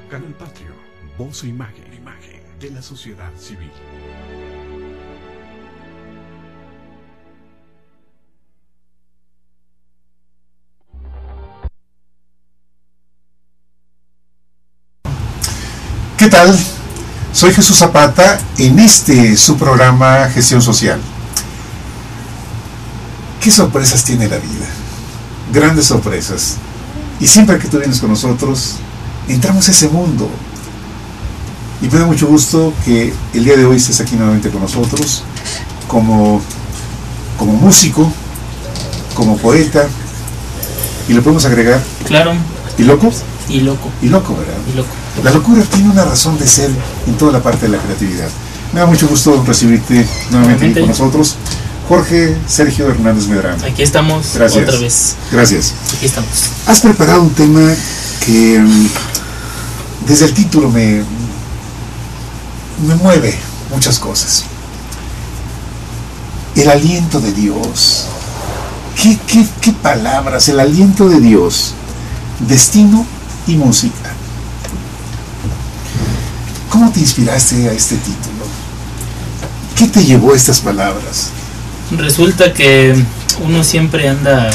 Canal Patrio, voz e imagen de la sociedad civil. ¿Qué tal? Soy Jesús Zapata en su programa Gestión Social. ¿Qué sorpresas tiene la vida? Grandes sorpresas. Y siempre que tú vienes con nosotros, entramos a ese mundo. Y me da mucho gusto que el día de hoy estés aquí nuevamente con nosotros, como músico, como poeta, y le podemos agregar... Claro. ¿Y loco? Y loco. Y loco, ¿verdad? Y loco. La locura tiene una razón de ser en toda la parte de la creatividad. Me da mucho gusto recibirte nuevamente aquí con nosotros. Jorge Sergio Hernández Medrano. Aquí estamos. Gracias. Otra vez. Gracias. Aquí estamos. Has preparado un tema que desde el título me mueve muchas cosas. El aliento de Dios. ¿Qué palabras? El aliento de Dios. Destino y música. ¿Cómo te inspiraste a este título? ¿Qué te llevó a estas palabras? Resulta que uno siempre anda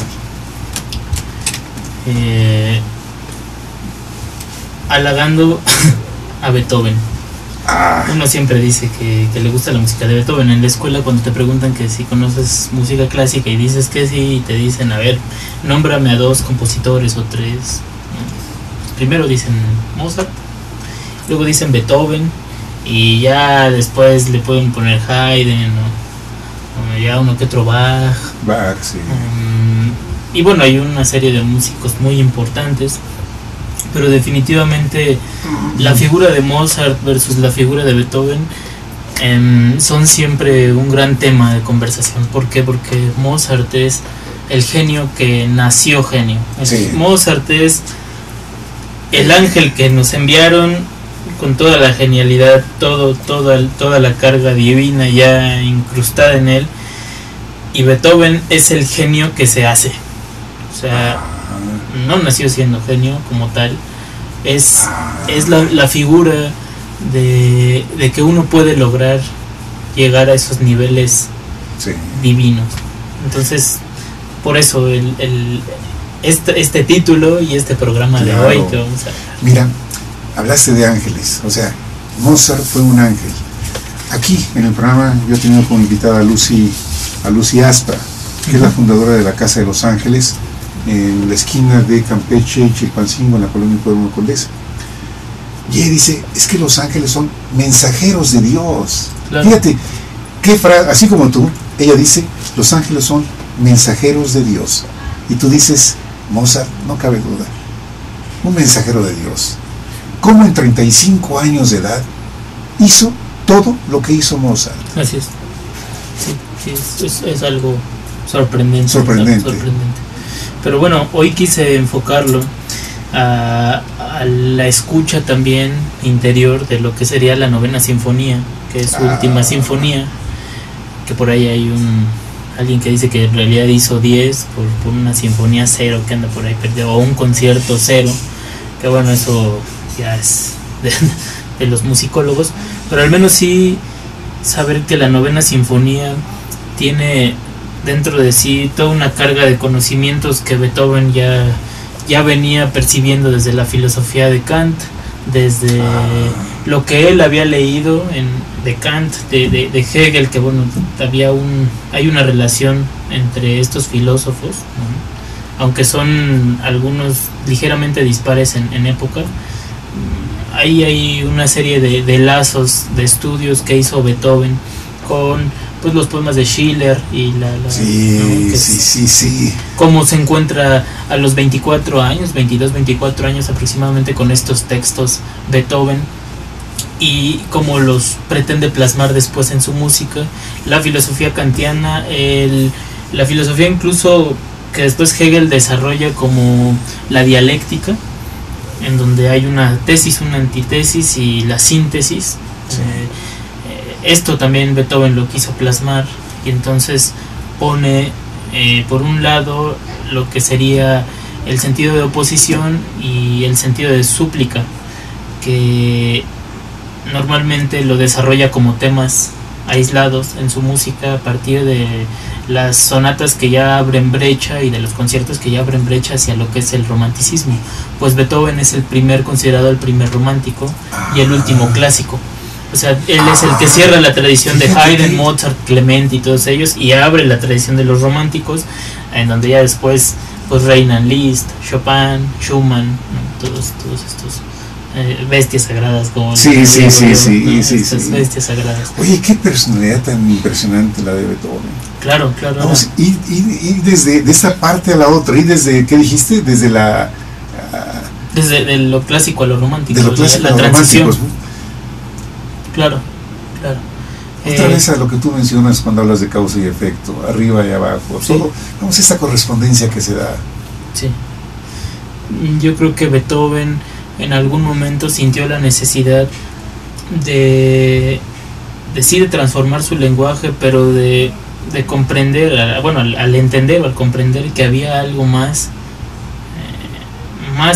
halagando a Beethoven. Uno siempre dice que le gusta la música de Beethoven. En la escuela, cuando te preguntan que si conoces música clásica y dices que sí, y te dicen, a ver, nómbrame a 2 compositores o 3. Primero dicen Mozart, luego dicen Beethoven, y ya después le pueden poner Haydn o ya uno que otro Bach. Bach, sí. Y bueno, hay una serie de músicos muy importantes, pero definitivamente la figura de Mozart versus la figura de Beethoven son siempre un gran tema de conversación. ¿Por qué? Porque Mozart es el genio que nació genio. Sí. Mozart es el ángel que nos enviaron con toda la genialidad, toda la carga divina ya incrustada en él, y Beethoven es el genio que se hace. O sea, no nació siendo genio como tal, es la figura de que uno puede lograr llegar a esos niveles divinos. Entonces, por eso este título y este programa de hoy que vamos a... Mira, hablaste de ángeles, o sea, Mozart fue un ángel. Aquí en el programa yo he tenido como invitada a Lucy Aspra, que es la fundadora de la Casa de los Ángeles, en la esquina de Campeche y Chilpancingo, en la colonia Pueblo Condesa. Y ella dice, es que los ángeles son mensajeros de Dios. Claro. Fíjate, así como tú, ella dice, los ángeles son mensajeros de Dios. Y tú dices, Mozart, no cabe duda, un mensajero de Dios. ¿Cómo en 35 años de edad hizo todo lo que hizo Mozart? Así es. Sí, es algo sorprendente. Pero bueno, hoy quise enfocarlo a la escucha también interior de lo que sería la Novena Sinfonía, que es su última sinfonía, que por ahí hay alguien que dice que en realidad hizo 10 por una sinfonía 0 que anda por ahí perdido, o un concierto 0, que bueno, eso ya es de los musicólogos, pero al menos sí saber que la Novena Sinfonía tiene dentro de sí toda una carga de conocimientos que Beethoven ya venía percibiendo desde la filosofía de Kant, desde lo que él había leído de Kant, de Hegel, que bueno, hay una relación entre estos filósofos, ¿no? Aunque son algunos ligeramente dispares en época. Ahí hay una serie de lazos de estudios que hizo Beethoven con pues los poemas de Schiller y sí. Cómo se encuentra a los 24 años aproximadamente con estos textos Beethoven, y cómo los pretende plasmar después en su música. La filosofía kantiana, la filosofía incluso que después Hegel desarrolla como la dialéctica, en donde hay una tesis, una antítesis y la síntesis. Esto también Beethoven lo quiso plasmar, y entonces pone por un lado lo que sería el sentido de oposición y el sentido de súplica, que normalmente lo desarrolla como temas aislados en su música a partir de las sonatas que ya abren brecha y de los conciertos que ya abren brecha hacia lo que es el romanticismo. Pues Beethoven es considerado el primer romántico y el último clásico. O sea, él es el que cierra la tradición de Haydn, Mozart, Clementi y todos ellos, y abre la tradición de los románticos, en donde ya después pues reinan Liszt, Chopin, Schumann, ¿no? todos estos bestias sagradas como sí, bestias sagradas. Oye, qué personalidad tan impresionante la de Beethoven. Claro. Vamos, y desde de esta parte a la otra, y desde, ¿qué dijiste? Desde desde lo clásico a lo romántico, de lo clásico la transición. Claro. Otra vez a lo que tú mencionas cuando hablas de causa y efecto, arriba y abajo, todo, vamos, esta correspondencia que se da. Sí. Yo creo que Beethoven en algún momento sintió la necesidad de transformar su lenguaje, pero de comprender, al entender o al comprender que había algo más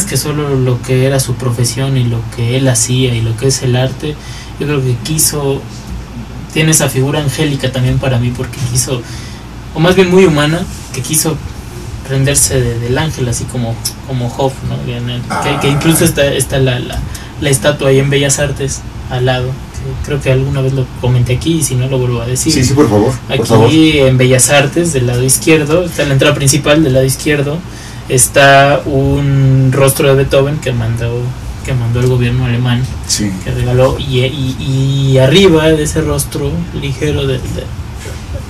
que solo lo que era su profesión y lo que él hacía y lo que es el arte. Yo creo que tiene esa figura angélica también para mí, porque quiso, o más bien muy humana, que quiso prenderse del ángel, así como Job, ¿no? Que incluso está la estatua ahí en Bellas Artes al lado, que creo que alguna vez lo comenté aquí y si no lo vuelvo a decir. Sí, por favor. Aquí en Bellas Artes, del lado izquierdo, está la entrada principal, del lado izquierdo está un rostro de Beethoven que mandó el gobierno alemán, que regaló, y arriba de ese rostro ligero del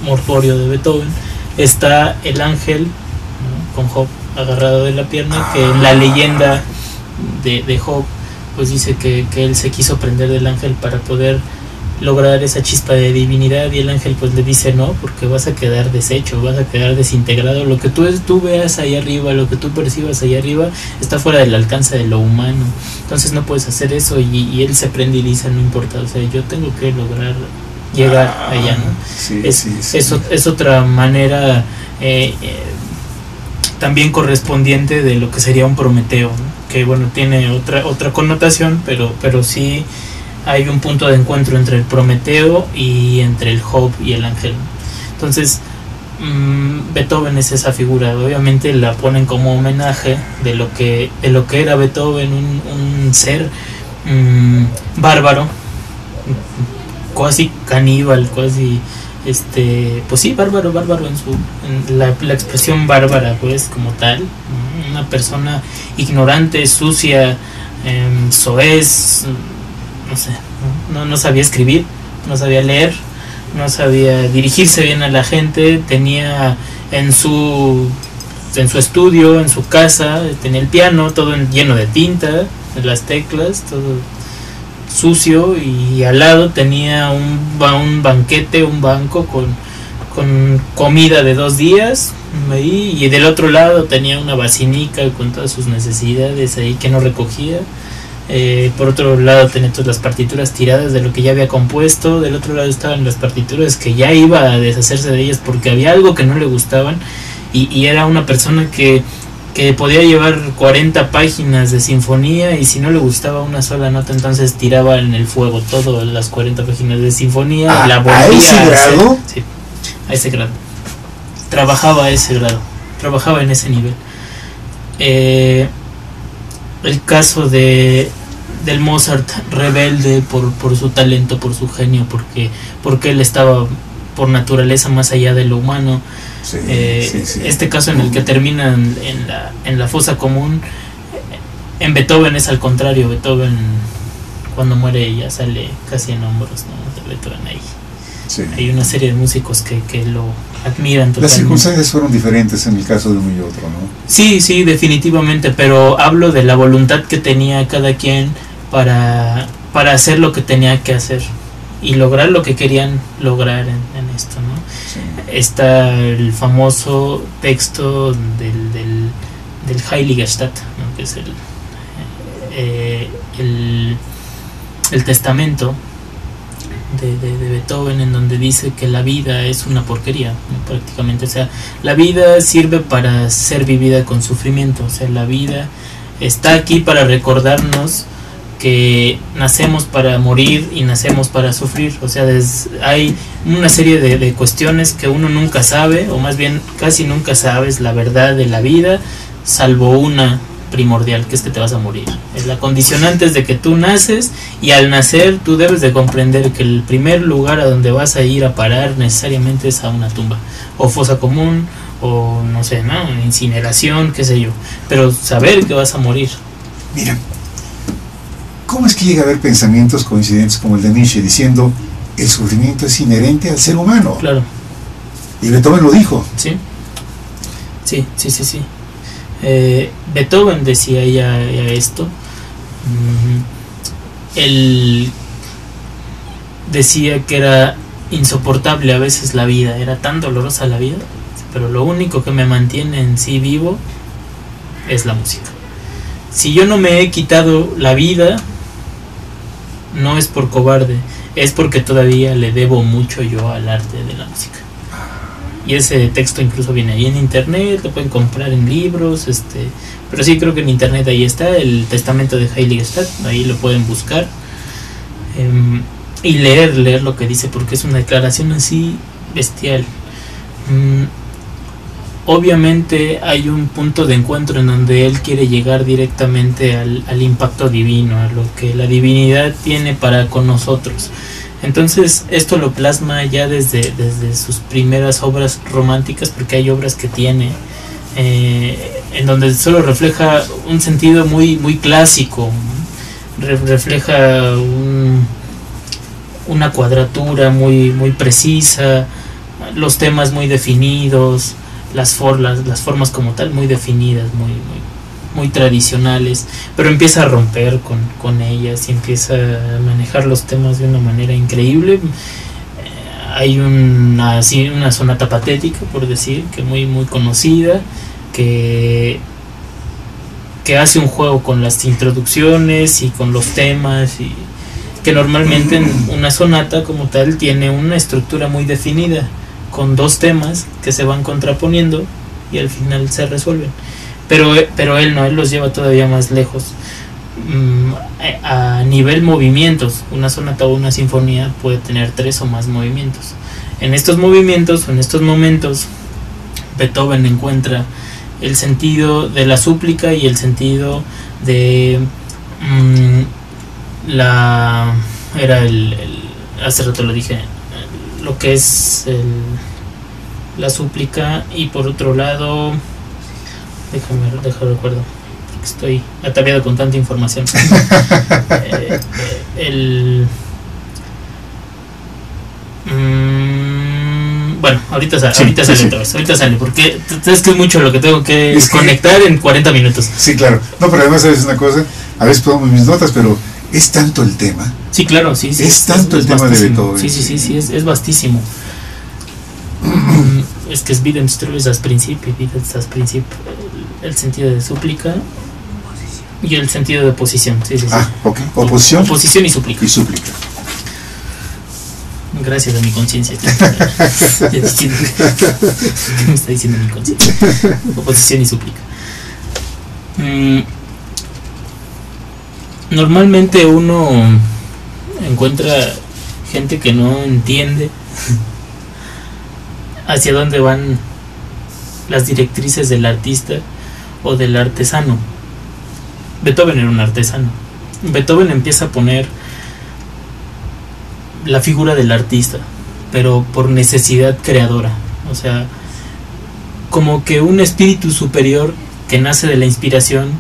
mortuorio de Beethoven está el ángel, ¿no? Con Job agarrado de la pierna, que en la leyenda de Job pues dice que él se quiso prender del ángel para poder lograr esa chispa de divinidad, y el ángel pues le dice no, porque vas a quedar deshecho, vas a quedar desintegrado, lo que tú veas ahí arriba, lo que tú percibas ahí arriba está fuera del alcance de lo humano, entonces no puedes hacer eso, y él se prende y dice no importa, o sea, yo tengo que lograr llegar allá, ¿no? Es otra manera también correspondiente de lo que sería un Prometeo, ¿no? Que bueno, tiene otra connotación, pero sí hay un punto de encuentro entre el Prometeo y entre el Job y el ángel. Entonces Beethoven es esa figura, obviamente la ponen como homenaje de lo que era Beethoven, un ser bárbaro, casi caníbal, casi pues sí, bárbaro en la expresión bárbara, pues, como tal, una persona ignorante, sucia, soez, no sé, no sabía escribir, no sabía leer, no sabía dirigirse bien a la gente, tenía en su estudio, en su casa, tenía el piano todo lleno de tinta, las teclas, todo sucio, y al lado tenía un banquete, un banco con comida de 2 días ahí, y del otro lado tenía una basinica con todas sus necesidades ahí que no recogía. Por otro lado tenía todas las partituras tiradas de lo que ya había compuesto, del otro lado estaban las partituras que ya iba a deshacerse de ellas porque había algo que no le gustaban, y era una persona que podía llevar 40 páginas de sinfonía, y si no le gustaba una sola nota entonces tiraba en el fuego todas las 40 páginas de sinfonía, la volvía ¿a ese grado? Sí, a ese grado. Trabajaba a ese grado, trabajaba en ese nivel. El caso del Mozart rebelde por su talento, por su genio, porque él estaba por naturaleza más allá de lo humano. Este caso en el que termina en la fosa común, en Beethoven es al contrario. Beethoven cuando muere ya sale casi en hombros, ¿no? De Beethoven ahí. Hay una serie de músicos que lo admiran totalmente. Las circunstancias fueron diferentes en el caso de uno y otro, ¿no? Sí, definitivamente, pero hablo de la voluntad que tenía cada quien para hacer lo que tenía que hacer y lograr lo que querían lograr en esto, ¿no? Está el famoso texto del Heiligenstadt, ¿no? Que es el testamento de Beethoven, en donde dice que la vida es una porquería, ¿no? Prácticamente, o sea, la vida sirve para ser vivida con sufrimiento, o sea, la vida está aquí para recordarnos que nacemos para morir y nacemos para sufrir. O sea, hay una serie de cuestiones que uno nunca sabe, o más bien casi nunca sabes la verdad de la vida, salvo una primordial, que es que te vas a morir. Es la condicionante es de que tú naces, y al nacer tú debes de comprender que el primer lugar a donde vas a ir a parar necesariamente es a una tumba, o fosa común, o no sé, ¿no? Incineración, qué sé yo, pero saber que vas a morir. Mira, ¿cómo es que llega a haber pensamientos coincidentes como el de Nietzsche diciendo el sufrimiento es inherente al ser humano? Claro. Y Beethoven lo dijo. Sí. Beethoven decía ya esto. Él decía que era insoportable a veces la vida, era tan dolorosa la vida, pero lo único que me mantiene en sí vivo es la música. Si yo no me he quitado la vida, no es por cobarde, es porque todavía le debo mucho yo al arte de la música. Y ese texto incluso viene ahí en internet, lo pueden comprar en libros, pero sí creo que en internet ahí está, el testamento de Heiligenstadt, ahí lo pueden buscar, y leer lo que dice, porque es una declaración así bestial. Obviamente hay un punto de encuentro en donde él quiere llegar directamente al impacto divino, a lo que la divinidad tiene para con nosotros. Entonces esto lo plasma ya desde sus primeras obras románticas, porque hay obras que tiene en donde solo refleja un sentido muy, muy clásico, refleja una cuadratura muy, muy precisa, los temas muy definidos, las formas como tal muy definidas, muy tradicionales, pero empieza a romper con ellas y empieza a manejar los temas de una manera increíble. Hay una sonata patética, por decir, que muy, muy conocida, que hace un juego con las introducciones y con los temas, y que normalmente en una sonata como tal tiene una estructura muy definida, con dos temas que se van contraponiendo y al final se resuelven. Pero él los lleva todavía más lejos. A nivel movimientos, una sonata o una sinfonía puede tener 3 o más movimientos. En estos movimientos, en estos momentos, Beethoven encuentra el sentido de la súplica y el sentido de hace rato lo dije, lo que es la súplica, y por otro lado, déjame recuerdo, porque estoy atareado con tanta información. Bueno, ahorita sale, porque es que es mucho lo que tengo que conectar en 40 minutos. Sí, claro. No, pero además sabes una cosa, a veces pongo mis notas, pero es tanto el tema. Sí, claro, sí. Es tanto el tema de Beethoven. Sí, es vastísimo. Es que es Widerström das Prinzip, el sentido de súplica y el sentido de oposición. Sí. Ok. Oposición y súplica. Gracias a mi conciencia. ¿Qué me está diciendo mi conciencia? Oposición y súplica. Normalmente uno encuentra gente que no entiende hacia dónde van las directrices del artista o del artesano. Beethoven era un artesano. Beethoven empieza a poner la figura del artista, pero por necesidad creadora. O sea, como que un espíritu superior que nace de la inspiración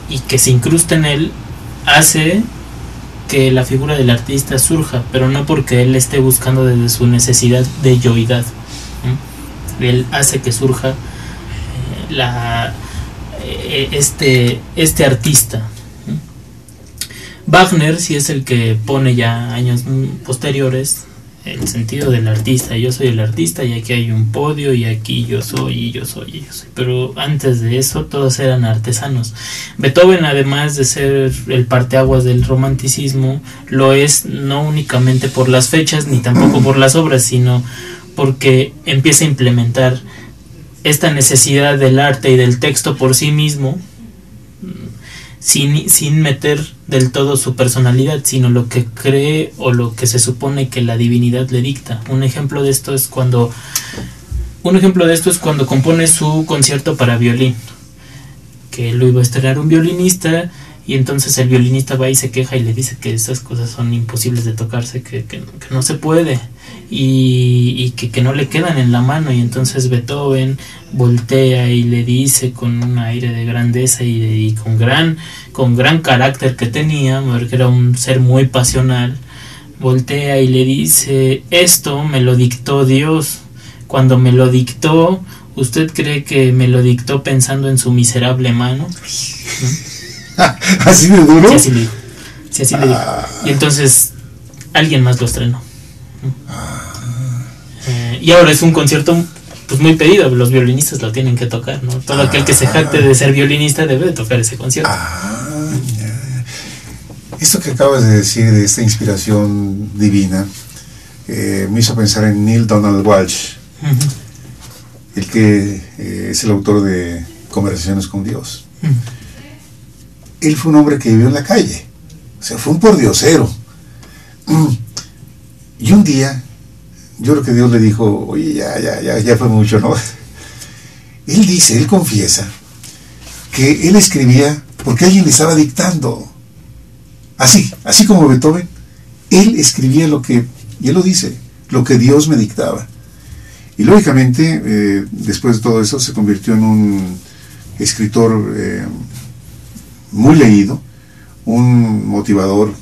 y que se incrusta en él hace que la figura del artista surja, pero no porque él esté buscando desde su necesidad de yoidad. Él hace que surja este artista. Wagner sí es el que pone ya años posteriores el sentido del artista. Yo soy el artista y aquí hay un podio y aquí yo soy. Pero antes de eso todos eran artesanos. Beethoven, además de ser el parteaguas del romanticismo, lo es no únicamente por las fechas ni tampoco por las obras, sino porque empieza a implementar esta necesidad del arte y del texto por sí mismo sin meter del todo su personalidad, sino lo que cree o lo que se supone que la divinidad le dicta. Un ejemplo de esto es cuando compone su concierto para violín, que lo iba a estrenar un violinista, y entonces el violinista va y se queja y le dice que esas cosas son imposibles de tocarse, que no se puede, y que no le quedan en la mano. Y entonces Beethoven voltea y le dice con un aire de grandeza y con gran carácter que tenía, porque era un ser muy pasional, voltea y le dice: esto me lo dictó Dios. Cuando me lo dictó, ¿usted cree que me lo dictó pensando en su miserable mano? ¿No? ¿Así de duro? Sí, así le dijo. Y entonces alguien más lo estrenó. Y ahora es un concierto pues muy pedido. Los violinistas lo tienen que tocar, ¿no? Todo aquel que se jacte de ser violinista debe de tocar ese concierto. Esto que acabas de decir de esta inspiración divina me hizo pensar en Neil Donald Walsh, el que es el autor de Conversaciones con Dios. Él fue un hombre que vivió en la calle, o sea, fue un pordiosero. Y un día, yo creo que Dios le dijo: oye, ya fue mucho, ¿no? Él confiesa que él escribía porque alguien le estaba dictando. Así como Beethoven, él escribía y él lo dice, lo que Dios me dictaba. Y lógicamente, después de todo eso, se convirtió en un escritor muy leído, un motivador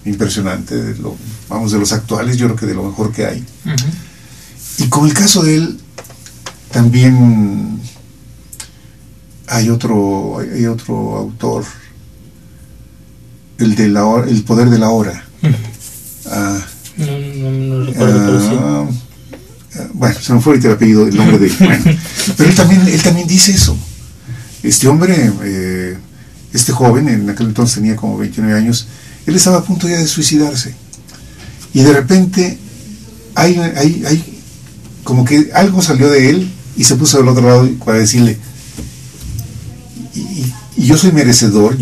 impresionante, de los actuales, yo creo que de lo mejor que hay. Y con el caso de él, también hay otro autor, el poder de la hora. No recuerdo, pero sí. Bueno, se me fue ahorita el nombre de él. Bueno, pero él también dice eso. Este hombre, este joven, en aquel entonces tenía como 29 años, él estaba a punto ya de suicidarse. Y de repente, hay como que algo salió de él y se puso del otro lado para decirle: y yo soy merecedor,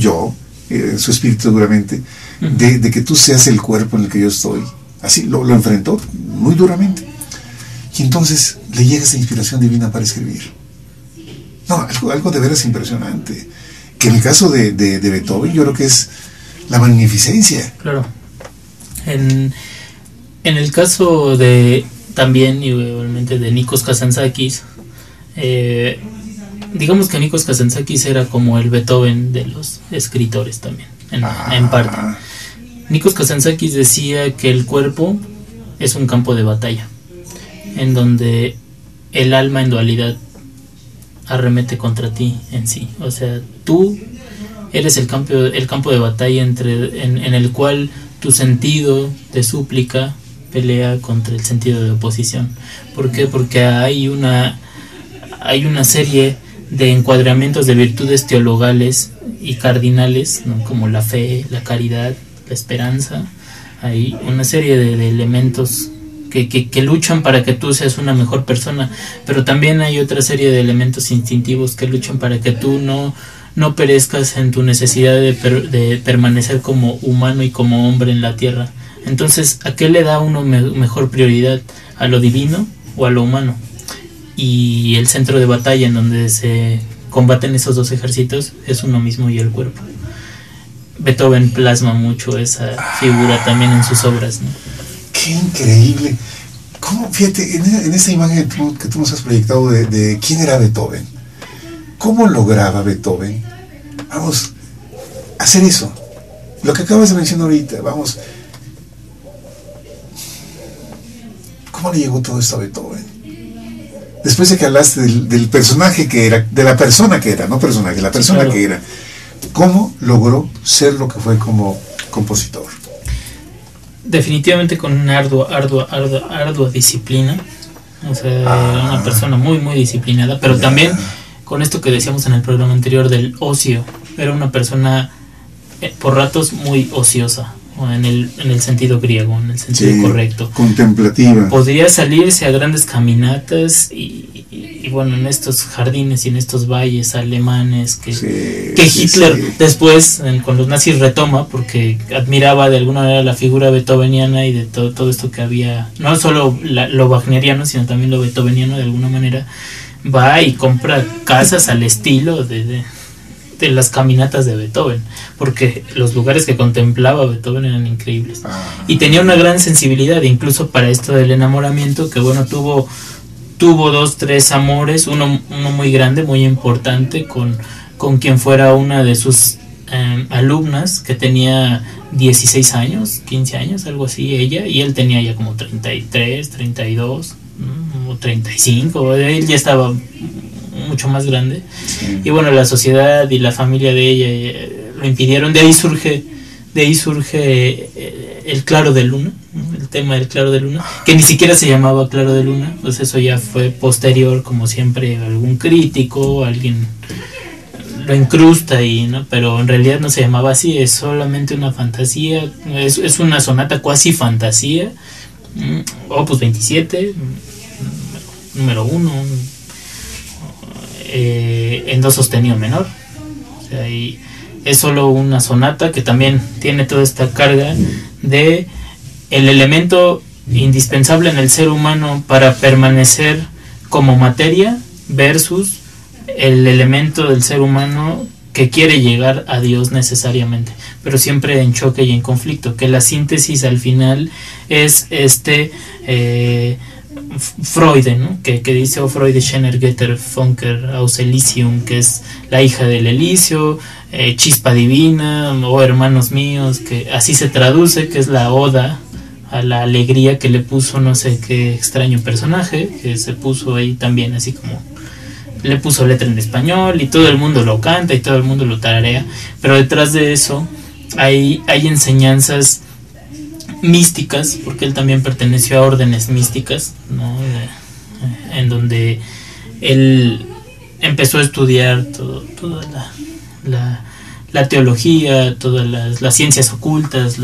su espíritu seguramente, de que tú seas el cuerpo en el que yo estoy. Así lo enfrentó muy duramente. Y entonces le llega esa inspiración divina para escribir. No, algo de veras impresionante. Que en el caso de Beethoven, yo creo que es la magnificencia. Claro. En el caso de también, igualmente, de Nikos Kazantzakis, digamos que Nikos Kazantzakis era como el Beethoven de los escritores también, en parte. Nikos Kazantzakis decía que el cuerpo es un campo de batalla, en donde el alma en dualidad arremete contra ti en sí. O sea, tú eres el campo de batalla en el cual tu sentido de súplica pelea contra el sentido de oposición. ¿Por qué? Porque hay una serie de encuadramientos de virtudes teologales y cardinales, ¿no? Como la fe, la caridad, la esperanza. Hay una serie de elementos que luchan para que tú seas una mejor persona, pero también hay otra serie de elementos instintivos que luchan para que tú no perezcas en tu necesidad de permanecer como humano y como hombre en la tierra. Entonces, ¿a qué le da uno mejor prioridad? ¿A lo divino o a lo humano? Y el centro de batalla en donde se combaten esos dos ejércitos es uno mismo y el cuerpo. Beethoven plasma mucho esa figura también en sus obras, ¿no? ¡Qué increíble! ¿Cómo? Fíjate, en esa imagen que tú nos has proyectado de quién era Beethoven, ¿cómo lograba Beethoven, vamos, hacer eso? Lo que acabas de mencionar ahorita, vamos, ¿cómo le llegó todo esto a Beethoven? Después de que hablaste del personaje que era, de la persona que era, no personaje, la persona claro. que era, ¿cómo logró ser lo que fue como compositor? Definitivamente con una ardua disciplina. O sea, una persona muy muy disciplinada, pero también con esto que decíamos en el programa anterior del ocio. Era una persona por ratos muy ociosa. en el sentido griego, en el sentido correcto. Contemplativa. Podría salirse a grandes caminatas y bueno, en estos jardines y en estos valles alemanes que Hitler después con los nazis retoma, porque admiraba de alguna manera la figura beethoveniana y de todo esto que había, no solo lo wagneriano, sino también lo beethoveniano. De alguna manera va y compra casas al estilo de las caminatas de Beethoven, porque los lugares que contemplaba Beethoven eran increíbles. Y tenía una gran sensibilidad, incluso para esto del enamoramiento, que bueno, tuvo 2, 3 amores, uno muy grande, muy importante, con quien fuera una de sus alumnas, que tenía 16 años, 15 años, algo así, ella, y él tenía ya como 33, 32, o 35, él ya estaba mucho más grande. Y bueno, la sociedad y la familia de ella lo impidieron. De ahí surge el Claro de Luna, el tema del Claro de Luna, que ni siquiera se llamaba Claro de Luna, pues eso ya fue posterior, como siempre algún crítico, alguien lo incrusta ahí, ¿no? Pero en realidad no se llamaba así, es solamente una fantasía, es una sonata cuasi fantasía, opus 27, número 1, en do sostenido menor. O sea, y es solo una sonata que también tiene toda esta carga de el elemento indispensable en el ser humano para permanecer como materia versus el elemento del ser humano que quiere llegar a Dios necesariamente, pero siempre en choque y en conflicto, que la síntesis al final es Freud, ¿no? que dice Freud, Schener, Goethe, Funker, aus Elysium, que es la hija del Elisio, chispa divina, o hermanos míos, que así se traduce, que es la oda a la alegría que le puso no sé qué extraño personaje, que se puso ahí también así como le puso letra en español y todo el mundo lo canta y todo el mundo lo tararea, pero detrás de eso hay enseñanzas místicas, porque él también perteneció a órdenes místicas, ¿no? En donde él empezó a estudiar toda la teología, todas las ciencias ocultas,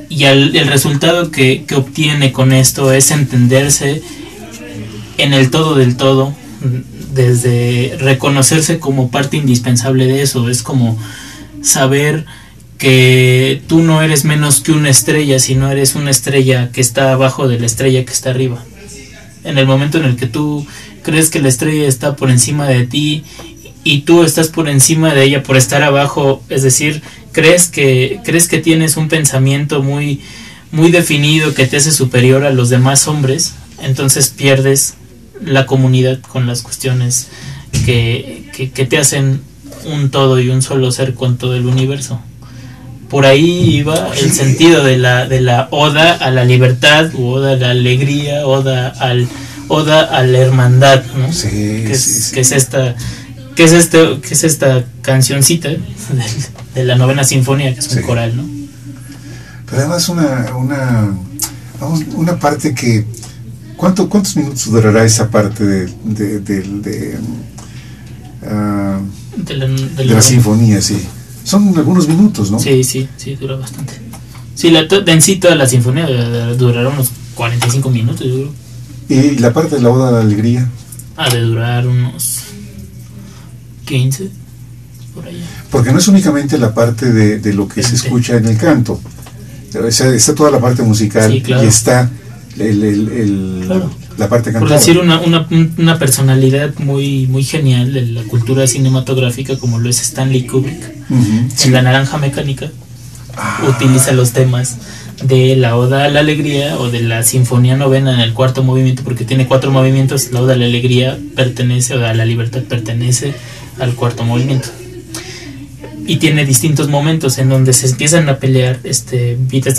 y el resultado que obtiene con esto es entenderse en el todo del todo, desde reconocerse como parte indispensable de eso. Es como saber que tú no eres menos que una estrella, sino eres una estrella que está abajo de la estrella que está arriba. En el momento en el que tú crees que la estrella está por encima de ti y tú estás por encima de ella por estar abajo, es decir, crees que tienes un pensamiento muy, muy definido que te hace superior a los demás hombres, entonces pierdes la comunidad con las cuestiones que te hacen un todo y un solo ser con todo el universo. Por ahí iba el sentido de la oda a la libertad, u oda a la alegría, oda a la hermandad, ¿no? Sí, que es esta cancioncita de la novena sinfonía, que es un coral, ¿no? Pero además una parte que ¿cuántos minutos durará esa parte de la sinfonía? Sí, son algunos minutos, ¿no? Sí, dura bastante. Sí, en sí toda la sinfonía durará unos 45 minutos, yo creo. ¿Y la parte de la oda a la alegría? De durar unos 15, por allá. Porque no es únicamente la parte de lo que se escucha en el canto, o sea, está toda la parte musical, sí, claro. Y está claro, la parte cantada. Por decir una personalidad muy, muy genial de la cultura cinematográfica, como lo es Stanley Kubrick, sí. En La Naranja Mecánica, utiliza los temas de la oda a la alegría o de la sinfonía novena en el cuarto movimiento, porque tiene 4 movimientos. La oda a la alegría pertenece, o a la libertad pertenece al cuarto movimiento, y tiene distintos momentos en donde se empiezan a pelear Bitte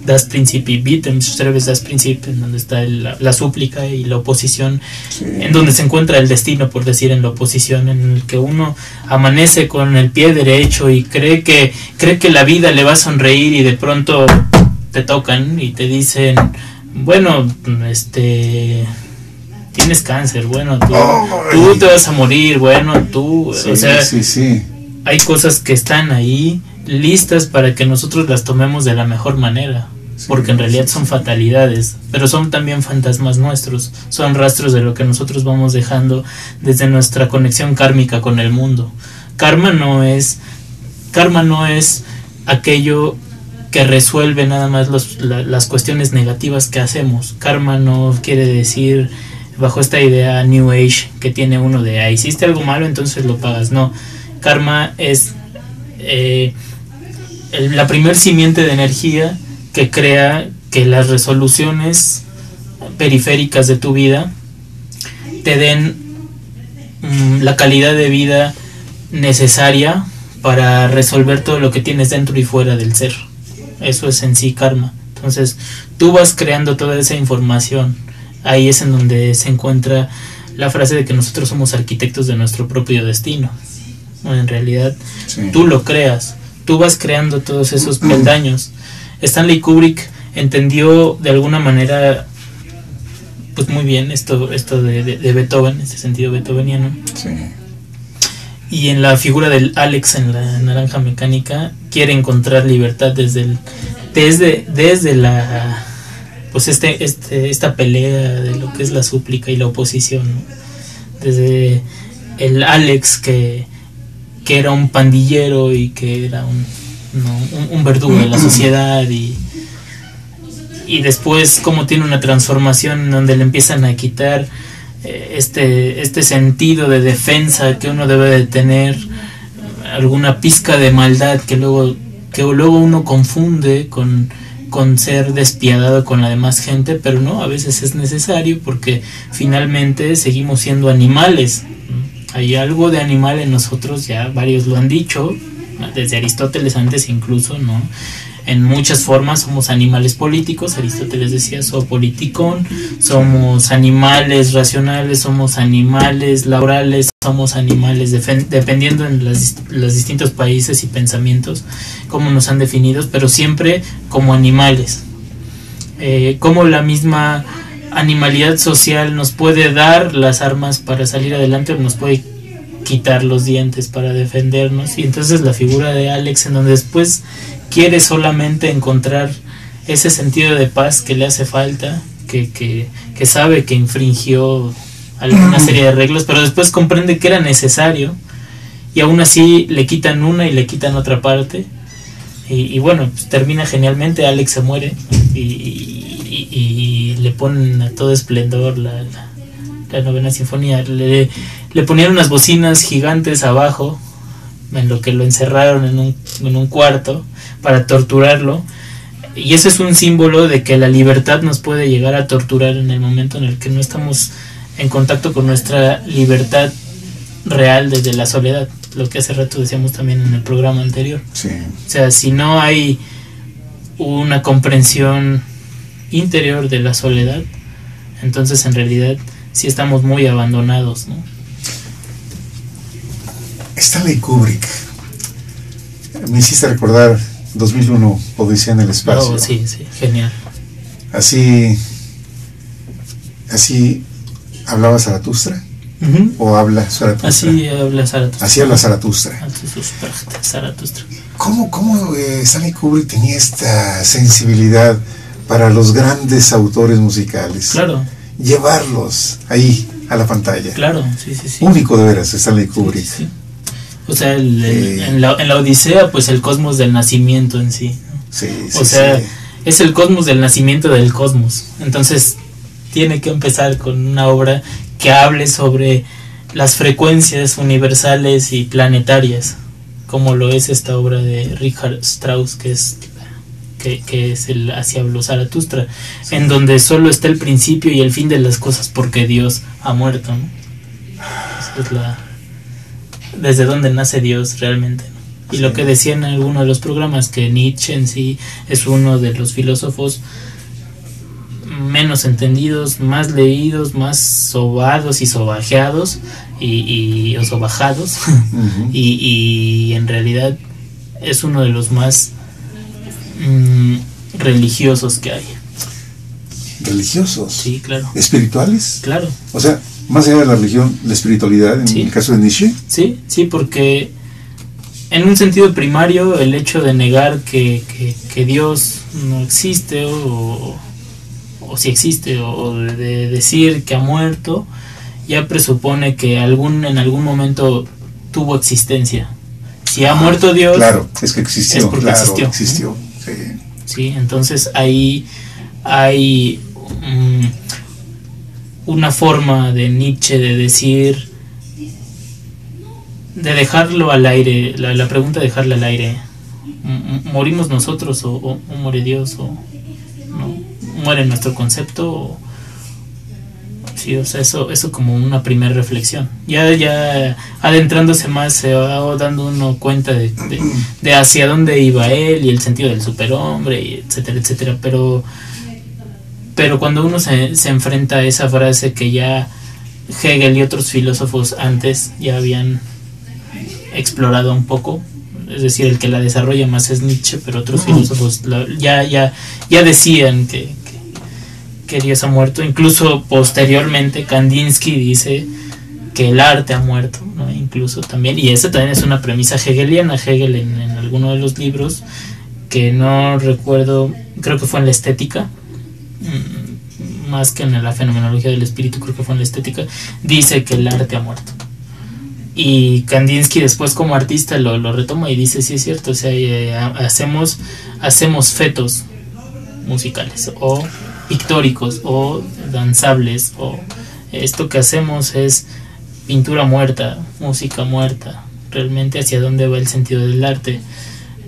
das Prinzip y Bitte das Prinzip, en donde está la súplica y la oposición, sí. En donde se encuentra el destino, por decir, en la oposición, en el que uno amanece con el pie derecho y cree que la vida le va a sonreír, y de pronto te tocan y te dicen, bueno, tienes cáncer, bueno, tú te vas a morir, bueno, tú, sí, o sea, sí. Hay cosas que están ahí listas para que nosotros las tomemos de la mejor manera, porque en realidad son fatalidades, pero son también fantasmas nuestros, son rastros de lo que nosotros vamos dejando desde nuestra conexión kármica con el mundo. Karma no es aquello que resuelve nada más las cuestiones negativas que hacemos. Karma no quiere decir, bajo esta idea New Age que tiene uno de hiciste algo malo entonces lo pagas. No, karma es la primer simiente de energía que crea que las resoluciones periféricas de tu vida te den la calidad de vida necesaria para resolver todo lo que tienes dentro y fuera del ser. Eso es en sí karma. Entonces tú vas creando toda esa información. Ahí es en donde se encuentra la frase de que nosotros somos arquitectos de nuestro propio destino. Bueno, en realidad tú lo creas, tú vas creando todos esos peldaños. Stanley Kubrick entendió de alguna manera pues muy bien esto de Beethoven, este sentido beethoveniano. Sí. Y en la figura del Alex en la Naranja Mecánica quiere encontrar libertad desde la pues esta pelea de lo que es la súplica y la oposición, ¿no? Desde el Alex que era un pandillero y que era un verdugo de la sociedad, y después como tiene una transformación en donde le empiezan a quitar este sentido de defensa que uno debe de tener, alguna pizca de maldad que luego uno confunde con ser despiadado con la demás gente, pero no, a veces es necesario porque finalmente seguimos siendo animales. Hay algo de animal en nosotros, ya varios lo han dicho, desde Aristóteles antes incluso, ¿no? En muchas formas somos animales políticos. Aristóteles decía zoopoliticón, somos animales racionales, somos animales laborales, somos animales dependiendo en los distintos países y pensamientos cómo nos han definido, pero siempre como animales. Como la misma animalidad social nos puede dar las armas para salir adelante o nos puede quitar los dientes para defendernos. Y entonces la figura de Alex, en donde después quiere solamente encontrar ese sentido de paz que le hace falta, que sabe que infringió alguna serie de reglas, pero después comprende que era necesario, y aún así le quitan una y le quitan otra parte, y bueno, pues termina genialmente. Alex se muere y le ponen a todo esplendor la novena sinfonía. Le ponían unas bocinas gigantes abajo, en lo que lo encerraron en un cuarto para torturarlo, y eso es un símbolo de que la libertad nos puede llegar a torturar en el momento en el que no estamos en contacto con nuestra libertad real desde la soledad, lo que hace rato decíamos también en el programa anterior. Sí. O sea, si no hay una comprensión interior de la soledad, entonces en realidad sí estamos muy abandonados, ¿no? Stanley Kubrick, me hiciste recordar 2001, Odisea en el espacio. Oh, sí, genial. Así hablaba Zaratustra. Uh-huh. ¿O habla Zaratustra? Así habla Zaratustra. Así habla Zaratustra. Zaratustra. ¿Cómo Stanley Kubrick tenía esta sensibilidad para los grandes autores musicales? Claro. Llevarlos ahí a la pantalla. Claro, sí. Único de veras, Stanley Kubrick. Sí. O sea, en la Odisea, pues el cosmos del nacimiento en sí, ¿no? Sí. Es el cosmos del nacimiento del cosmos. Entonces tiene que empezar con una obra que hable sobre las frecuencias universales y planetarias, como lo es esta obra de Richard Strauss, que es el Así habló Zaratustra, sí. En donde solo está el principio y el fin de las cosas, porque Dios ha muerto, ¿no? Esa es desde donde nace Dios realmente, ¿no? Y sí. Lo que decía en alguno de los programas, que Nietzsche en sí es uno de los filósofos menos entendidos, más leídos, más sobados y sobajeados o sobajados. Uh-huh. y en realidad es uno de los más religiosos que hay. ¿Religiosos? Sí, claro. ¿Espirituales? Claro. O sea, más allá de la religión, la espiritualidad, en el caso de Nietzsche. Sí, porque en un sentido primario, el hecho de negar que Dios no existe o si existe, o de decir que ha muerto, ya presupone que en algún momento tuvo existencia. Si ha muerto Dios, claro, es que existió, es porque claro, existió. Sí. Sí, entonces ahí hay una forma de Nietzsche de decir, de dejarlo al aire, la pregunta de dejarla al aire. ¿Morimos nosotros o muere Dios? ¿O no? ¿Muere nuestro concepto? Sí, o sea, eso como una primera reflexión. Ya adentrándose más se va dando uno cuenta de hacia dónde iba él y el sentido del superhombre, y etcétera, etcétera. Pero cuando uno se enfrenta a esa frase que ya Hegel y otros filósofos antes ya habían explorado un poco, es decir, el que la desarrolla más es Nietzsche, pero otros filósofos ya decían que Dios ha muerto. Incluso posteriormente Kandinsky dice que el arte ha muerto, ¿no? Incluso también, y esa también es una premisa hegeliana. Hegel en alguno de los libros, que no recuerdo, creo que fue en la estética, más que en la fenomenología del espíritu, creo que fue en la estética, dice que el arte ha muerto. Y Kandinsky después como artista lo retoma y dice, sí es cierto, o sea, hacemos fetos musicales o pictóricos o danzables, o esto que hacemos es pintura muerta, música muerta. Realmente hacia dónde va el sentido del arte,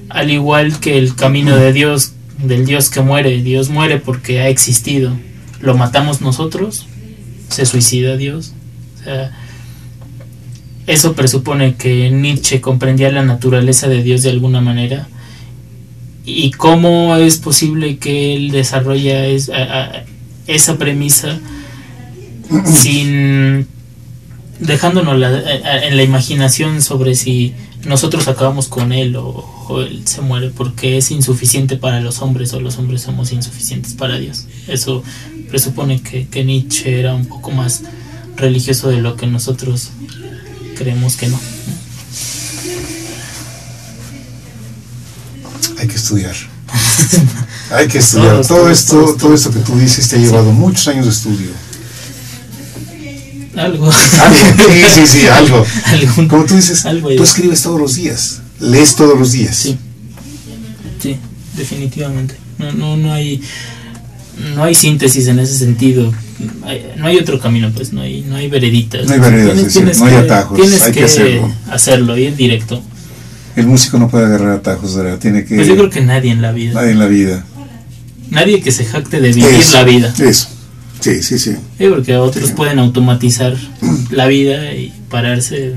al igual que el camino de Dios, del Dios que muere. Dios muere porque ha existido, lo matamos nosotros, se suicida Dios. O sea, eso presupone que Nietzsche comprendía la naturaleza de Dios de alguna manera. ¿Y cómo es posible que él desarrolla esa premisa sin dejándonos en la imaginación sobre si nosotros acabamos con él o él se muere porque es insuficiente para los hombres o los hombres somos insuficientes para Dios? Eso presupone que Nietzsche era un poco más religioso de lo que nosotros creemos que no. Hay que estudiar. Hay que estudiar. Todo esto que tú dices te ha llevado muchos años de estudio. Algo. Sí, algo. Como tú dices, algo tú escribes todos los días, lees todos los días. Sí, definitivamente. No hay síntesis en ese sentido. No hay otro camino, pues no hay vereditas. No hay veredas, no hay atajos. Tienes que hacerlo, ir directo. El músico no puede agarrar atajos, ¿verdad? Tiene que... Pues yo creo que nadie en la vida. Nadie que se jacte de vivir la vida. Eso. Sí. Sí, porque otros pueden automatizar la vida y pararse.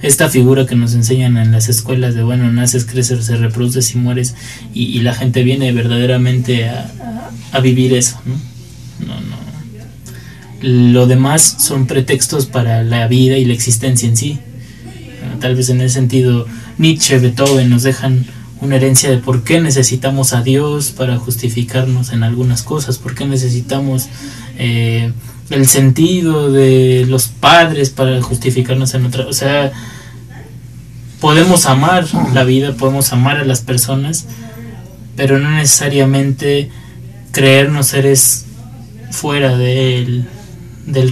Esta figura que nos enseñan en las escuelas de, bueno, naces, creces, se reproduces y mueres, y la gente viene verdaderamente a vivir eso, ¿no? Lo demás son pretextos para la vida y la existencia en sí. Tal vez en ese sentido Nietzsche, Beethoven nos dejan una herencia de por qué necesitamos a Dios para justificarnos en algunas cosas, por qué necesitamos el sentido de los padres para justificarnos en otras. O sea, podemos amar la vida, podemos amar a las personas, pero no necesariamente creernos seres fuera del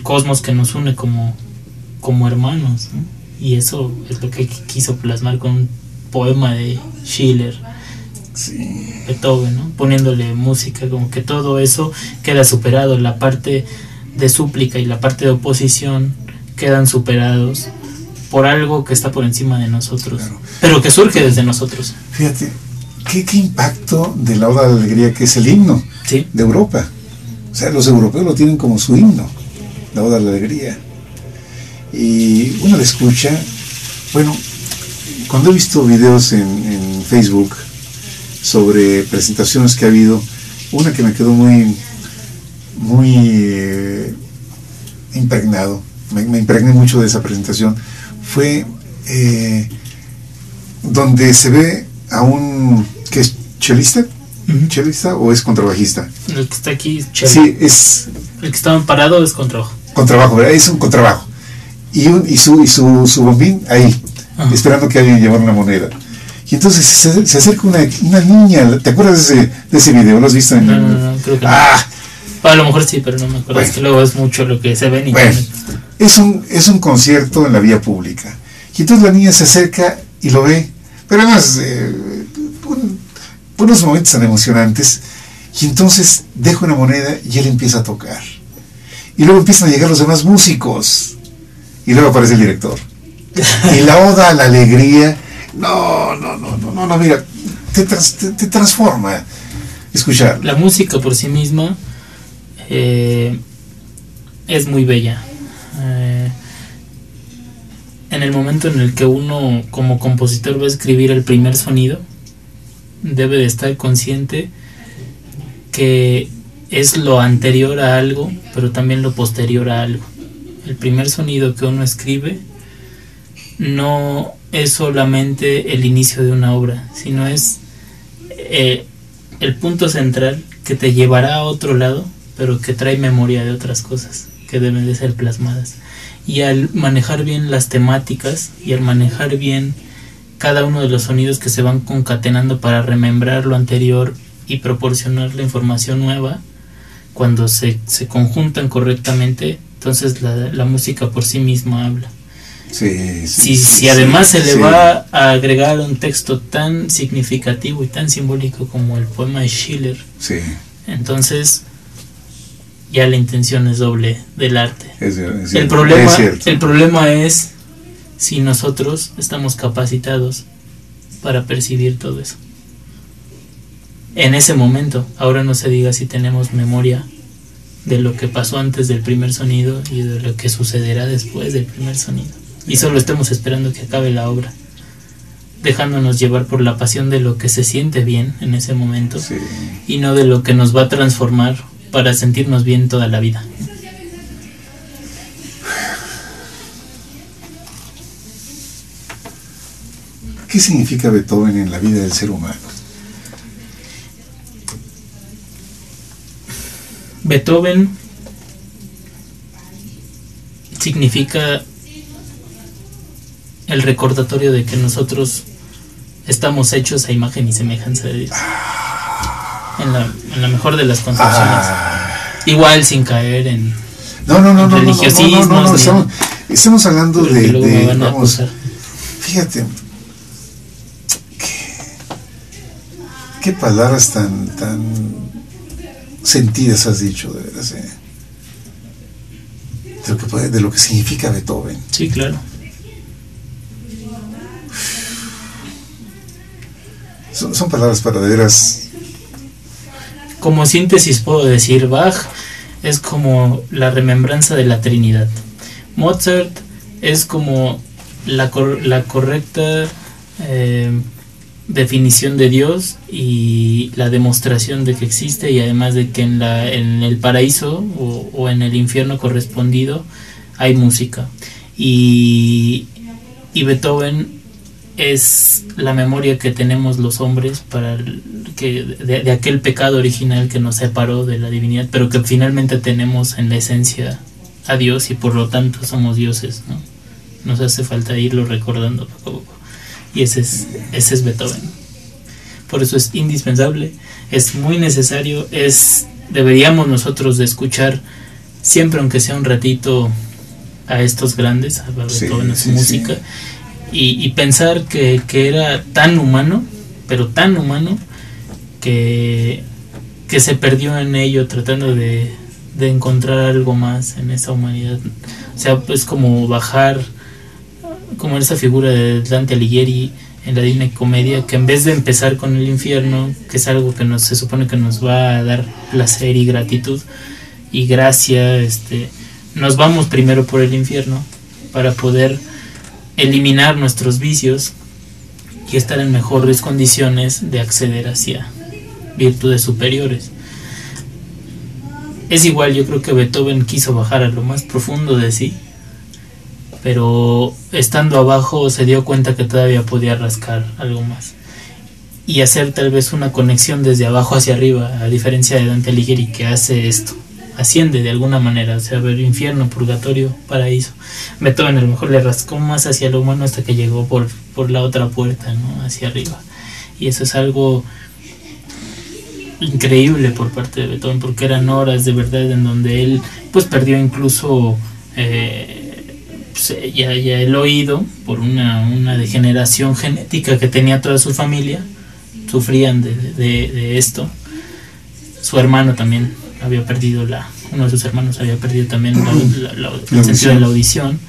cosmos que nos une como hermanos, ¿no? Y eso es lo que quiso plasmar con un poema de Schiller, Beethoven, ¿no? Poniéndole música, como que todo eso queda superado, la parte de súplica y la parte de oposición quedan superados por algo que está por encima de nosotros, claro, pero que surge desde nosotros. Fíjate, qué impacto de la Oda de la Alegría, que es el himno de Europa. O sea, los europeos lo tienen como su himno, la Oda de la Alegría. Y uno lo escucha. Bueno, cuando he visto videos en Facebook sobre presentaciones que ha habido, una que me quedó muy impregnado, me impregné mucho de esa presentación, fue donde se ve a un que es chelista, chelista o es contrabajista. El que está aquí es chelo. Sí, es el que estaba parado es contrabajo. Contrabajo, ¿verdad? Es un contrabajo. Y su bombín ahí, esperando que alguien llevara una moneda. Y entonces se acerca una niña. ¿Te acuerdas de ese video? ¿Lo has visto? No, creo que no. A lo mejor sí, pero no me acuerdo. Bueno, es que luego es mucho lo que se ve en internet. Bueno, es un concierto en la vía pública. Y entonces la niña se acerca y lo ve. Pero además, unos momentos tan emocionantes. Y entonces deja una moneda y él empieza a tocar. Y luego empiezan a llegar los demás músicos. Y luego aparece el director. Y la oda a la alegría. No, mira, te transforma escuchar. La música por sí misma es muy bella. En el momento en el que uno como compositor va a escribir el primer sonido, debe de estar consciente que es lo anterior a algo, pero también lo posterior a algo. El primer sonido que uno escribe no es solamente el inicio de una obra, sino es el punto central que te llevará a otro lado, pero que trae memoria de otras cosas que deben de ser plasmadas. Y al manejar bien las temáticas y al manejar bien cada uno de los sonidos que se van concatenando para remembrar lo anterior y proporcionar la información nueva, cuando se conjuntan correctamente, entonces la música por sí misma habla. Si además se le va a agregar un texto tan significativo y tan simbólico como el poema de Schiller, entonces ya la intención es doble del arte. El problema es si nosotros estamos capacitados para percibir todo eso en ese momento. Ahora no se diga si tenemos memoria de lo que pasó antes del primer sonido y de lo que sucederá después del primer sonido, y solo estemos esperando que acabe la obra, dejándonos llevar por la pasión de lo que se siente bien en ese momento, y no de lo que nos va a transformar para sentirnos bien toda la vida. ¿Qué significa Beethoven en la vida del ser humano? Beethoven significa el recordatorio de que nosotros estamos hechos a imagen y semejanza de Dios, en la mejor de las concepciones, igual sin caer en religiosismo. Estamos hablando de vamos, fíjate qué palabras tan sentidas has dicho, de veras, de lo que significa Beethoven. Sí, claro. Son palabras para de veras. Como síntesis puedo decir, Bach es como la remembranza de la Trinidad. Mozart es como la correcta definición de Dios y la demostración de que existe, y además de que en el paraíso o en el infierno correspondido hay música. Y Beethoven es la memoria que tenemos los hombres de aquel pecado original que nos separó de la divinidad, pero que finalmente tenemos en la esencia a Dios, y por lo tanto somos dioses, ¿no? Nos hace falta irlo recordando poco a poco. Y ese es Beethoven. Por eso es indispensable, es muy necesario, deberíamos nosotros de escuchar siempre, aunque sea un ratito, a estos grandes, a Beethoven, a su música. Y pensar que era tan humano, pero tan humano, que se perdió en ello, tratando de encontrar algo más en esa humanidad. O sea, pues como bajar, como esa figura de Dante Alighieri en la Divina Comedia, que en vez de empezar con el infierno, que es algo que se supone que nos va a dar placer y gratitud y gracia, nos vamos primero por el infierno para poder eliminar nuestros vicios y estar en mejores condiciones de acceder hacia virtudes superiores. Es igual, yo creo que Beethoven quiso bajar a lo más profundo de sí, pero estando abajo se dio cuenta que todavía podía rascar algo más y hacer tal vez una conexión desde abajo hacia arriba, a diferencia de Dante Alighieri, que hace esto, asciende de alguna manera, o sea, ver infierno, purgatorio, paraíso. Beethoven a lo mejor le rascó más hacia lo humano hasta que llegó por la otra puerta, ¿no? Hacia arriba. Y eso es algo increíble por parte de Beethoven, porque eran horas de verdad en donde él pues perdió incluso ya el oído por una degeneración genética que tenía toda su familia. Sufrían de esto. Su hermano también había perdido uno de sus hermanos había perdido también el sentido de la audición,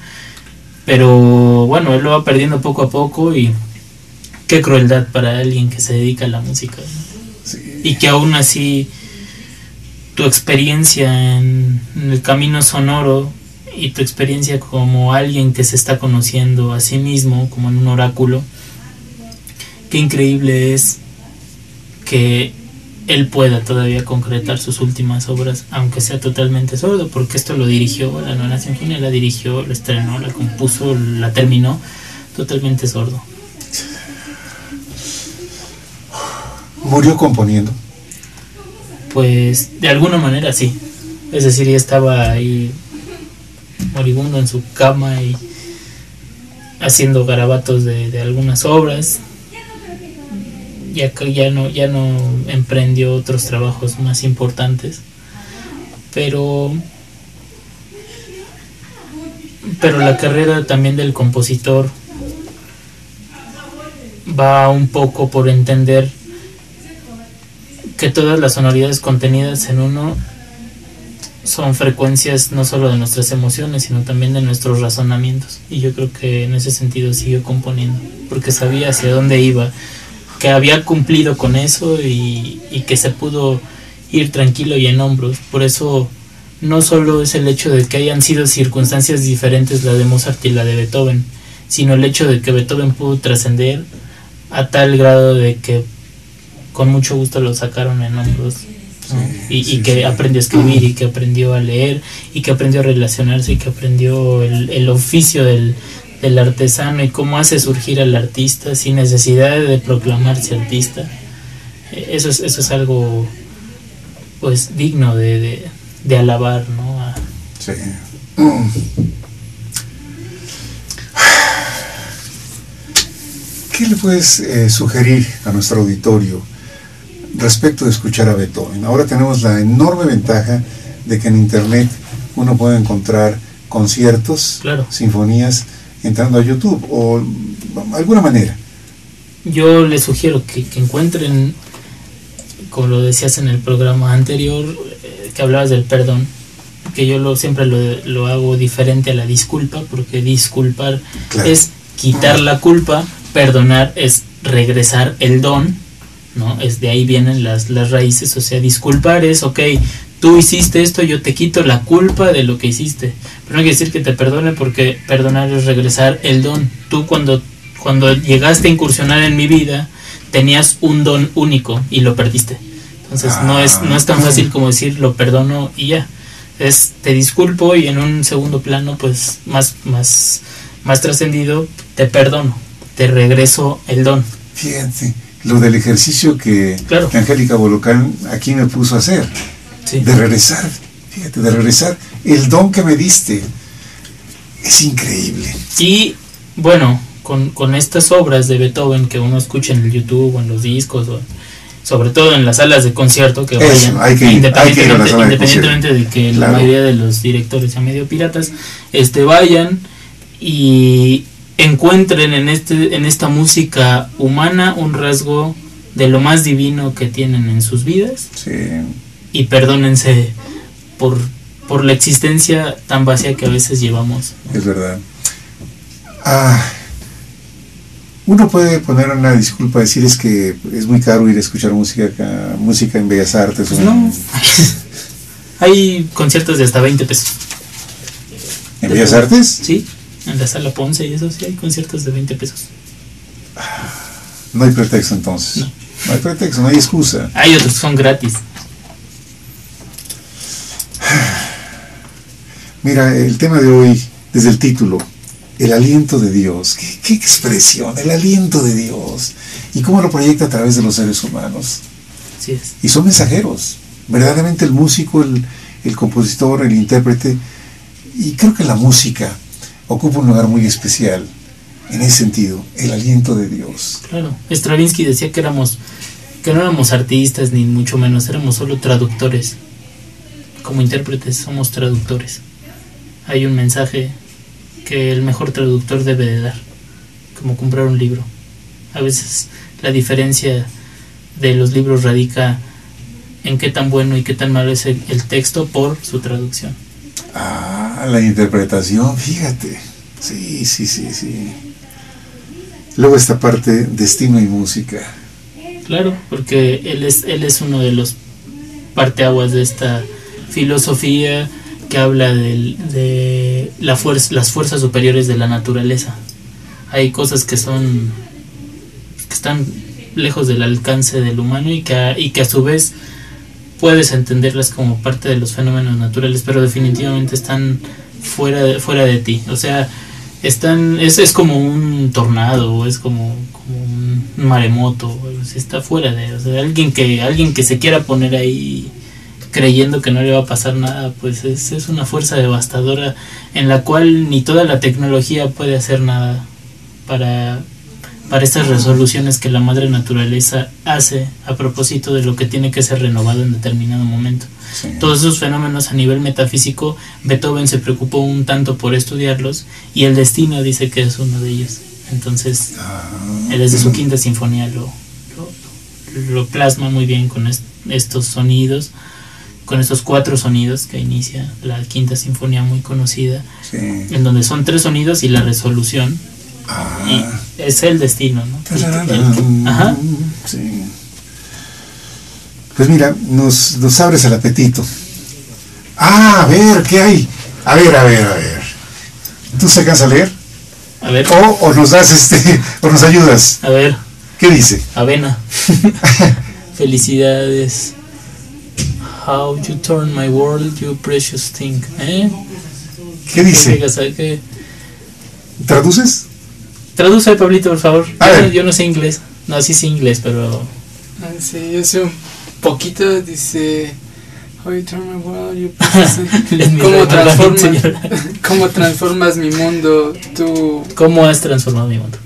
pero bueno, él lo va perdiendo poco a poco, y qué crueldad para alguien que se dedica a la música, ¿no? Sí. Y que aún así tu experiencia en el camino sonoro y tu experiencia como alguien que se está conociendo a sí mismo como en un oráculo, qué increíble es que él pueda todavía concretar sus últimas obras, aunque sea totalmente sordo, porque esto lo dirigió, la Novena Sinfonía la dirigió, la estrenó, la compuso, la terminó totalmente sordo. ¿Murió componiendo? Pues de alguna manera sí, es decir, ya estaba ahí moribundo en su cama y haciendo garabatos de algunas obras. Ya no emprendió otros trabajos más importantes, pero la carrera también del compositor va un poco por entender que todas las sonoridades contenidas en uno son frecuencias no solo de nuestras emociones, sino también de nuestros razonamientos, y yo creo que en ese sentido siguió componiendo porque sabía hacia dónde iba, que había cumplido con eso y que se pudo ir tranquilo y en hombros. Por eso no solo es el hecho de que hayan sido circunstancias diferentes la de Mozart y la de Beethoven, sino el hecho de que Beethoven pudo trascender a tal grado de que con mucho gusto lo sacaron en hombros, ¿no? Y que aprendió a escribir, y que aprendió a leer, y que aprendió a relacionarse, y que aprendió el oficio del artesano, y cómo hace surgir al artista sin necesidad de proclamarse artista. Eso es algo pues digno de alabar, ¿no? Sí. ¿Qué le puedes sugerir a nuestro auditorio respecto de escuchar a Beethoven? Ahora tenemos la enorme ventaja de que en internet uno puede encontrar conciertos, claro, sinfonías, entrando a YouTube o alguna manera. Yo les sugiero que encuentren, como lo decías en el programa anterior, que hablabas del perdón, que yo siempre lo hago diferente a la disculpa, porque disculpar, claro, es quitar la culpa, perdonar es regresar el don, ¿no? Es de ahí vienen las raíces. O sea, disculpar es, ok, tú hiciste esto, yo te quito la culpa de lo que hiciste, pero no quiere decir que te perdone, porque perdonar es regresar el don. Tú cuando llegaste a incursionar en mi vida tenías un don único y lo perdiste. Entonces no es tan fácil como decir lo perdono y ya. Es te disculpo, y en un segundo plano pues más trascendido, te perdono, te regreso el don. Fíjate, lo del ejercicio que Angélica Bolocán aquí me puso a hacer. Sí. De regresar, fíjate, de regresar el don que me diste. Es increíble. Y bueno, con estas obras de Beethoven que uno escucha en el YouTube o en los discos, o sobre todo en las salas de concierto, que vayan, independientemente de que claro, la mayoría de los directores sean medio piratas, vayan y encuentren en esta música humana un rasgo de lo más divino que tienen en sus vidas. Sí. Y perdónense por la existencia tan vacía que a veces llevamos. Es verdad. Uno puede poner una disculpa, decir es que es muy caro ir a escuchar música en Bellas Artes. Pues no. Hay conciertos de hasta 20 pesos. ¿En Bellas Artes? Sí, en la Sala Ponce y eso, sí hay conciertos de 20 pesos. No hay pretexto entonces. No hay pretexto, no hay excusa. Hay otros que son gratis. Mira, el tema de hoy, desde el título, el aliento de Dios. ¿Qué expresión? El aliento de Dios. ¿Y cómo lo proyecta a través de los seres humanos? Así es. Y son mensajeros. Verdaderamente el músico, el compositor, el intérprete, y creo que la música ocupa un lugar muy especial en ese sentido, el aliento de Dios. Claro, Stravinsky decía que no éramos artistas ni mucho menos, éramos solo traductores. Como intérpretes somos traductores. Hay un mensaje que el mejor traductor debe de dar, como comprar un libro. A veces la diferencia de los libros radica en qué tan bueno y qué tan malo es el texto por su traducción. La interpretación, fíjate. Sí. Luego esta parte, destino y música. Claro, porque él es uno de los parteaguas de esta filosofía que habla de las fuerzas superiores de la naturaleza. Hay cosas que están lejos del alcance del humano y que a su vez puedes entenderlas como parte de los fenómenos naturales, pero definitivamente están fuera de ti. O sea, es como un tornado, o es como un maremoto, está fuera de, o sea, alguien que se quiera poner ahí creyendo que no le va a pasar nada, pues es una fuerza devastadora en la cual ni toda la tecnología puede hacer nada para estas resoluciones que la madre naturaleza hace a propósito de lo que tiene que ser renovado en determinado momento. Sí. Todos esos fenómenos a nivel metafísico, Beethoven se preocupó un tanto por estudiarlos, y el destino dice que es uno de ellos. Entonces, él desde su quinta sinfonía lo plasma muy bien con estos sonidos, con estos 4 sonidos que inicia la quinta sinfonía muy conocida, sí, en donde son 3 sonidos y la resolución. Y es el destino, ¿no? Ajá. Sí. Pues mira, nos abres el apetito. A ver, ¿qué hay? A ver. ¿Tú se alcanzas a leer? A ver. O nos das o nos ayudas. A ver. ¿Qué dice? Avena. Felicidades. How you turn my world, you precious thing. ¿Qué dice? ¿Qué? ¿Traduces? Traduce, Pablito, por favor. Yo no sé inglés. No, sí sé inglés, pero... Sí, yo sé un poquito. Dice... How you turn my world, you ¿Cómo transformas mi mundo? Tú... ¿Cómo has transformado mi mundo?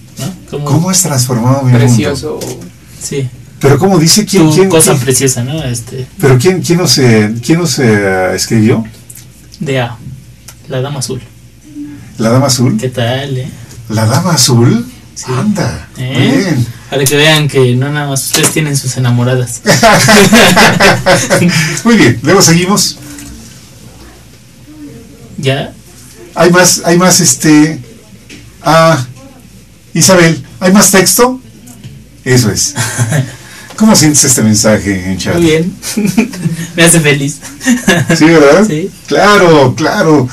¿no? ¿Cómo has transformado mi precioso mundo? Precioso. Sí. Pero ¿cómo dice? ¿Quién cosa preciosa, ¿no? Pero ¿quién nos escribió? D.A. La Dama Azul. ¿La Dama Azul? ¿Qué tal, ¿La Dama Azul? Sí. Anda, bien. Para que vean que no nada más ustedes tienen sus enamoradas. Muy bien, luego seguimos. ¿Ya? Hay más, Isabel, ¿hay más texto? Eso es. ¿Cómo sientes este mensaje en chat? Muy bien. Me hace feliz. ¿Sí, verdad? Sí. Claro.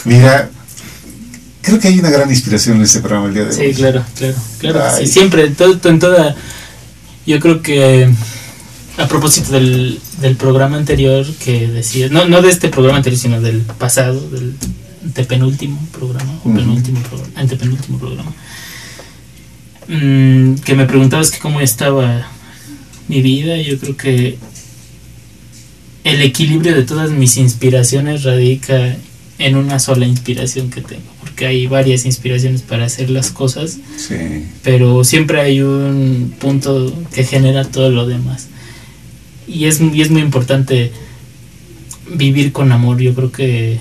Mira, creo que hay una gran inspiración en este programa el día de hoy. Sí, claro. Sí, siempre, en toda... Yo creo que a propósito del programa anterior que decía, no de este programa anterior, sino del pasado, del antepenúltimo programa, o antepenúltimo programa, que me preguntabas que cómo estaba mi vida. Yo creo que el equilibrio de todas mis inspiraciones radica en una sola inspiración que tengo, porque hay varias inspiraciones para hacer las cosas, sí, pero siempre hay un punto que genera todo lo demás, y es muy importante vivir con amor. Yo creo que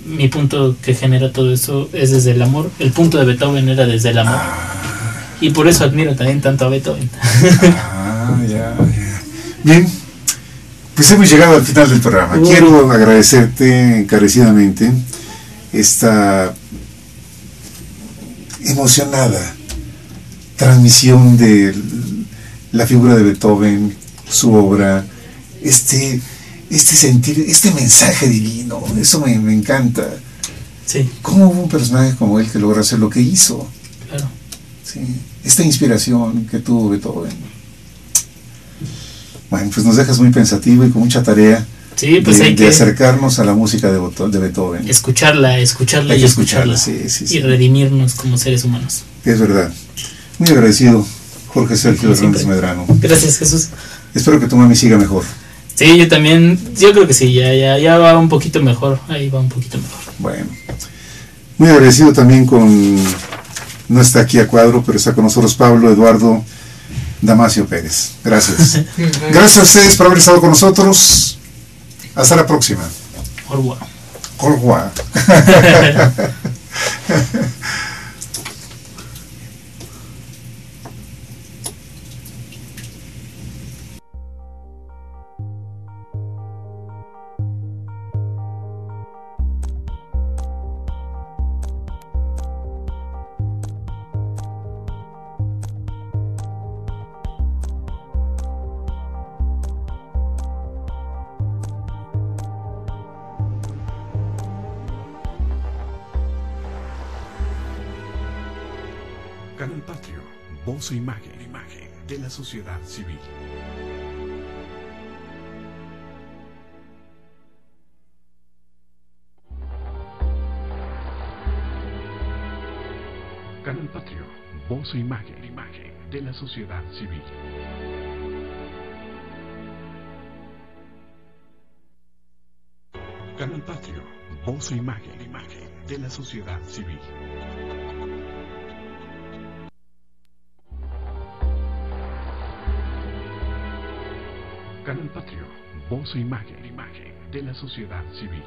mi punto que genera todo eso es desde el amor. El punto de Beethoven era desde el amor, y por eso admiro también tanto a Beethoven. Ya. Bien, pues hemos llegado al final del programa. Quiero agradecerte encarecidamente esta emocionada transmisión de la figura de Beethoven, su obra, este sentir, este mensaje divino. Eso me encanta. Sí. ¿Cómo hubo un personaje como él que logra hacer lo que hizo? Claro. Sí. Esta inspiración que tuvo Beethoven. Bueno, pues nos dejas muy pensativo y con mucha tarea. Sí, pues hay que acercarnos a la música de Beethoven. Escucharla hay que escucharla. Sí. Y redimirnos como seres humanos. Es verdad. Muy agradecido, Jorge Sergio Hernández Medrano. Gracias, Jesús. Espero que tu mami siga mejor. Sí, yo también, yo creo que sí, ya va un poquito mejor, ahí va un poquito mejor. Bueno, muy agradecido también con, no está aquí a cuadro, pero está con nosotros Pablo Eduardo Damasio Pérez. Gracias. Gracias a ustedes por haber estado con nosotros. Hasta la próxima. Au revoir. Au revoir. Canal Patrio, voz e imagen de la sociedad civil. Canal Patrio, voz e imagen de la sociedad civil. Canal Patrio, voz e imagen de la sociedad civil. Canal Patrio, voz e imagen de la sociedad civil.